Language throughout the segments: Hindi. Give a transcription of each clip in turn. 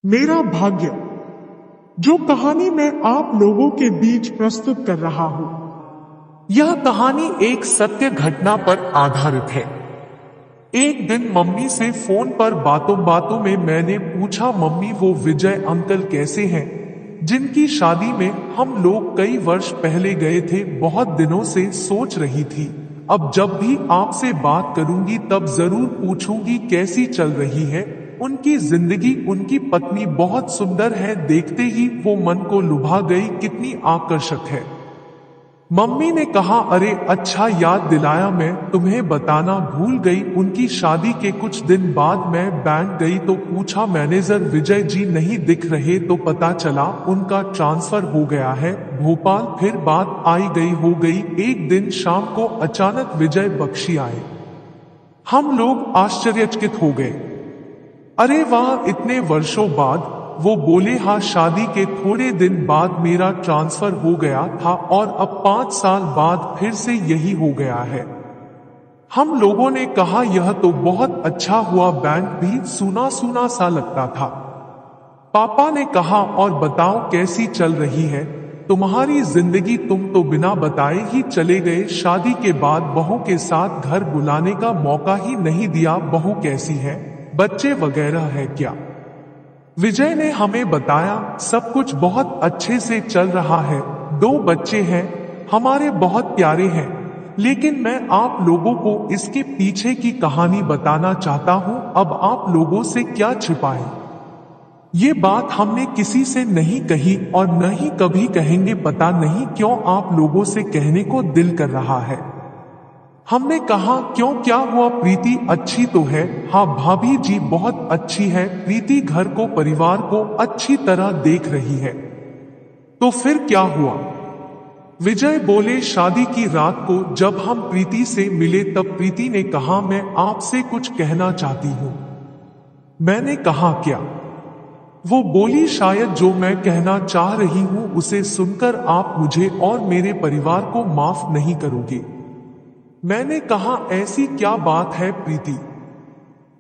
मेरा भाग्य। जो कहानी मैं आप लोगों के बीच प्रस्तुत कर रहा हूं, यह कहानी एक सत्य घटना पर आधारित है। एक दिन मम्मी से फोन पर बातों बातों में मैंने पूछा, मम्मी वो विजय अंकल कैसे हैं जिनकी शादी में हम लोग कई वर्ष पहले गए थे? बहुत दिनों से सोच रही थी, अब जब भी आपसे बात करूंगी तब जरूर पूछूंगी कैसी चल रही है उनकी जिंदगी। उनकी पत्नी बहुत सुंदर है, देखते ही वो मन को लुभा गई, कितनी आकर्षक है। मम्मी ने कहा, अरे अच्छा याद दिलाया, मैं तुम्हें बताना भूल गई। उनकी शादी के कुछ दिन बाद मैं बैंक गई तो पूछा, मैनेजर विजय जी नहीं दिख रहे, तो पता चला उनका ट्रांसफर हो गया है भोपाल। फिर बात आई गई हो गई। एक दिन शाम को अचानक विजय बख्शी आए। हम लोग आश्चर्यचकित हो गए। अरे वाह, इतने वर्षों बाद! वो बोले, हाँ, शादी के थोड़े दिन बाद मेरा ट्रांसफर हो गया था और अब 5 साल बाद फिर से यही हो गया है। हम लोगों ने कहा, यह तो बहुत अच्छा हुआ, बैंक भी सूना सूना सा लगता था। पापा ने कहा, और बताओ कैसी चल रही है तुम्हारी जिंदगी? तुम तो बिना बताए ही चले गए, शादी के बाद बहू के साथ घर बुलाने का मौका ही नहीं दिया। बहू कैसी है, बच्चे वगैरह है क्या? विजय ने हमें बताया, सब कुछ बहुत अच्छे से चल रहा है, 2 बच्चे हैं हमारे, बहुत प्यारे हैं। लेकिन मैं आप लोगों को इसके पीछे की कहानी बताना चाहता हूं। अब आप लोगों से क्या छिपाएं? ये बात हमने किसी से नहीं कही और न ही कभी कहेंगे, पता नहीं क्यों आप लोगों से कहने को दिल कर रहा है। हमने कहा, क्यों, क्या हुआ? प्रीति अच्छी तो है? हाँ भाभी जी बहुत अच्छी है, प्रीति घर को परिवार को अच्छी तरह देख रही है। तो फिर क्या हुआ? विजय बोले, शादी की रात को जब हम प्रीति से मिले तब प्रीति ने कहा, मैं आपसे कुछ कहना चाहती हूँ। मैंने कहा, क्या? वो बोली, शायद जो मैं कहना चाह रही हूँ उसे सुनकर आप मुझे और मेरे परिवार को माफ नहीं करोगे। मैंने कहा, ऐसी क्या बात है प्रीति?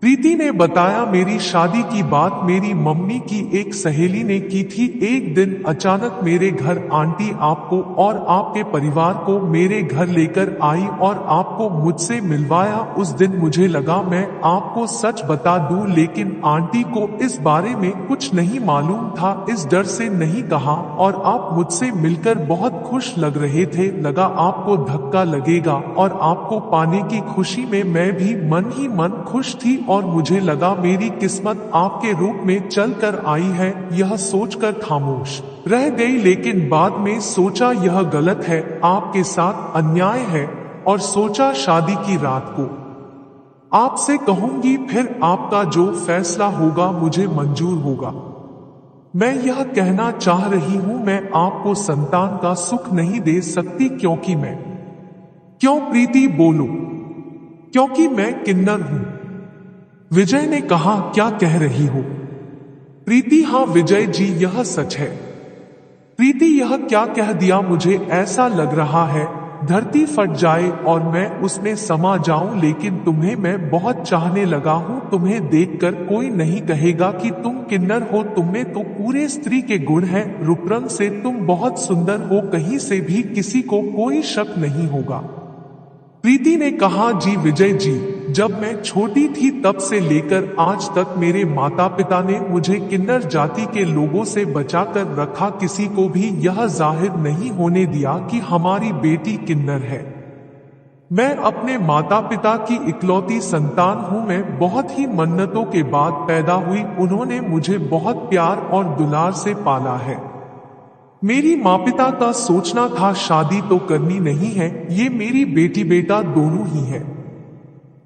प्रीति ने बताया, मेरी शादी की बात मेरी मम्मी की एक सहेली ने की थी। एक दिन अचानक मेरे घर आंटी आपको और आपके परिवार को मेरे घर लेकर आई और आपको मुझसे मिलवाया। उस दिन मुझे लगा मैं आपको सच बता दूं, लेकिन आंटी को इस बारे में कुछ नहीं मालूम था, इस डर से नहीं कहा। और आप मुझसे मिलकर बहुत खुश लग रहे थे, लगा आपको धक्का लगेगा और आपको पाने की खुशी में मैं भी मन ही मन खुश थी और मुझे लगा मेरी किस्मत आपके रूप में चल कर आई है। यह सोचकर खामोश रह गई, लेकिन बाद में सोचा यह गलत है, आपके साथ अन्याय है, और सोचा शादी की रात को आपसे कहूंगी, फिर आपका जो फैसला होगा मुझे मंजूर होगा। मैं यह कहना चाह रही हूं, मैं आपको संतान का सुख नहीं दे सकती, क्योंकि मैं, क्यों प्रीति बोलो, क्योंकि मैं किन्नर हूं। विजय ने कहा, क्या कह रही हो प्रीति? हाँ विजय जी, यह सच है। प्रीति, यह क्या कह दिया? मुझे ऐसा लग रहा है धरती फट जाए और मैं उसमें समा जाऊं, लेकिन तुम्हें मैं बहुत चाहने लगा हूं। तुम्हें देखकर कोई नहीं कहेगा कि तुम किन्नर हो, तुम्हें तो पूरे स्त्री के गुण हैं, रूप रंग से तुम बहुत सुंदर हो, कहीं से भी किसी को कोई शक नहीं होगा। प्रीति ने कहा, जी विजय जी, जब मैं छोटी थी तब से लेकर आज तक मेरे माता पिता ने मुझे किन्नर जाति के लोगों से बचाकर रखा, किसी को भी यह जाहिर नहीं होने दिया कि हमारी बेटी किन्नर है। मैं अपने माता पिता की इकलौती संतान हूँ, मैं बहुत ही मन्नतों के बाद पैदा हुई, उन्होंने मुझे बहुत प्यार और दुलार से पाला है। मेरी माँ पिता का सोचना था शादी तो करनी नहीं है, ये मेरी बेटी बेटा दोनों ही है।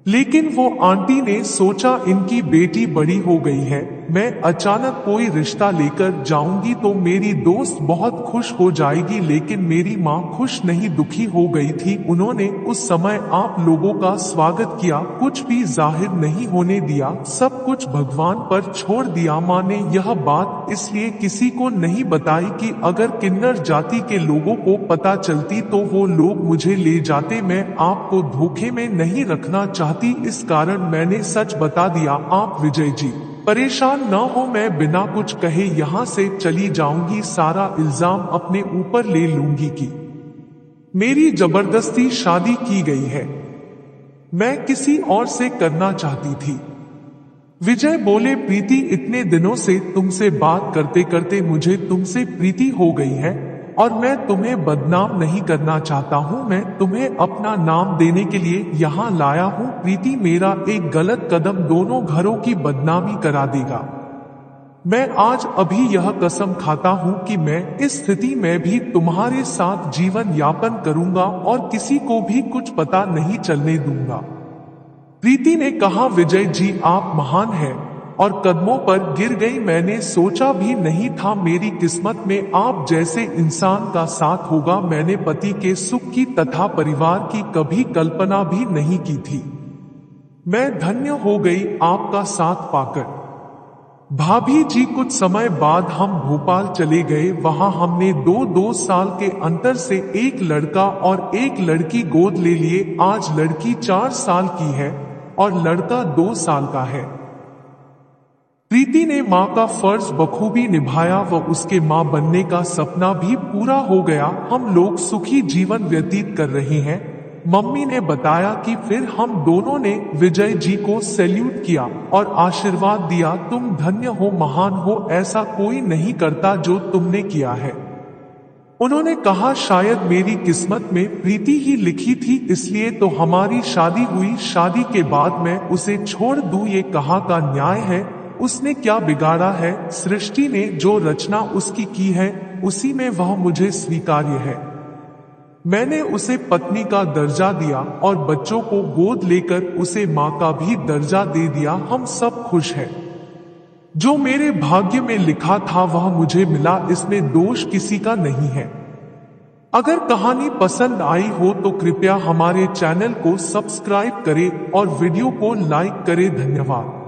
लेकिन वो आंटी ने सोचा इनकी बेटी बड़ी हो गई है, मैं अचानक कोई रिश्ता लेकर जाऊंगी तो मेरी दोस्त बहुत खुश हो जाएगी। लेकिन मेरी माँ खुश नहीं, दुखी हो गई थी। उन्होंने उस समय आप लोगों का स्वागत किया, कुछ भी जाहिर नहीं होने दिया, सब कुछ भगवान पर छोड़ दिया। माँ ने यह बात इसलिए किसी को नहीं बताई कि अगर किन्नर जाति के लोगों को पता चलती तो वो लोग मुझे ले जाते, मैं आपको धोखे में नहीं रखना चाहती, इस कारण मैंने सच बता दिया। आप विजय जी परेशान न हो, मैं बिना कुछ कहे यहाँ से चली जाऊंगी, सारा इल्जाम अपने ऊपर ले लूंगी कि मेरी जबरदस्ती शादी की गई है, मैं किसी और से करना चाहती थी। विजय बोले, प्रीति, इतने दिनों से तुमसे बात करते करते मुझे तुमसे प्रीति हो गई है और मैं तुम्हें बदनाम नहीं करना चाहता हूं, मैं तुम्हें अपना नाम देने के लिए यहाँ लाया हूं। प्रीति, मेरा एक गलत कदम दोनों घरों की बदनामी करा देगा। मैं आज अभी यह कसम खाता हूं कि मैं इस स्थिति में भी तुम्हारे साथ जीवन यापन करूंगा और किसी को भी कुछ पता नहीं चलने दूंगा। प्रीति ने कहा, विजय जी, आप महान हैं, और कदमों पर गिर गई। मैंने सोचा भी नहीं था मेरी किस्मत में आप जैसे इंसान का साथ होगा। मैंने पति के सुख की तथा परिवार की कभी कल्पना भी नहीं की थी। मैं धन्य हो गई आपका साथ पाकर। भाभी जी, कुछ समय बाद हम भोपाल चले गए। वहां हमने दो साल के अंतर से एक लड़का और एक लड़की गोद ले लिए। आज लड़की 4 साल की है और लड़का 2 साल का है। प्रीति ने माँ का फर्ज बखूबी निभाया व उसके माँ बनने का सपना भी पूरा हो गया। हम लोग सुखी जीवन व्यतीत कर रहे हैं। मम्मी ने बताया कि फिर हम दोनों ने विजय जी को सैल्यूट किया और आशीर्वाद दिया। तुम धन्य हो, महान हो, ऐसा कोई नहीं करता जो तुमने किया है। उन्होंने कहा, शायद मेरी किस्मत में प्रीति ही लिखी थी, इसलिए तो हमारी शादी हुई। शादी के बाद मैं उसे छोड़ दूं, ये कहाँ का न्याय है? उसने क्या बिगाड़ा है? सृष्टि ने जो रचना उसकी की है उसी में वह मुझे स्वीकार्य है। मैंने उसे पत्नी का दर्जा दिया और बच्चों को गोद लेकर उसे माँ का भी दर्जा दे दिया। हम सब खुश हैं। जो मेरे भाग्य में लिखा था वह मुझे मिला, इसमें दोष किसी का नहीं है। अगर कहानी पसंद आई हो तो कृपया हमारे चैनल को सब्सक्राइब करें और वीडियो को लाइक करें। धन्यवाद।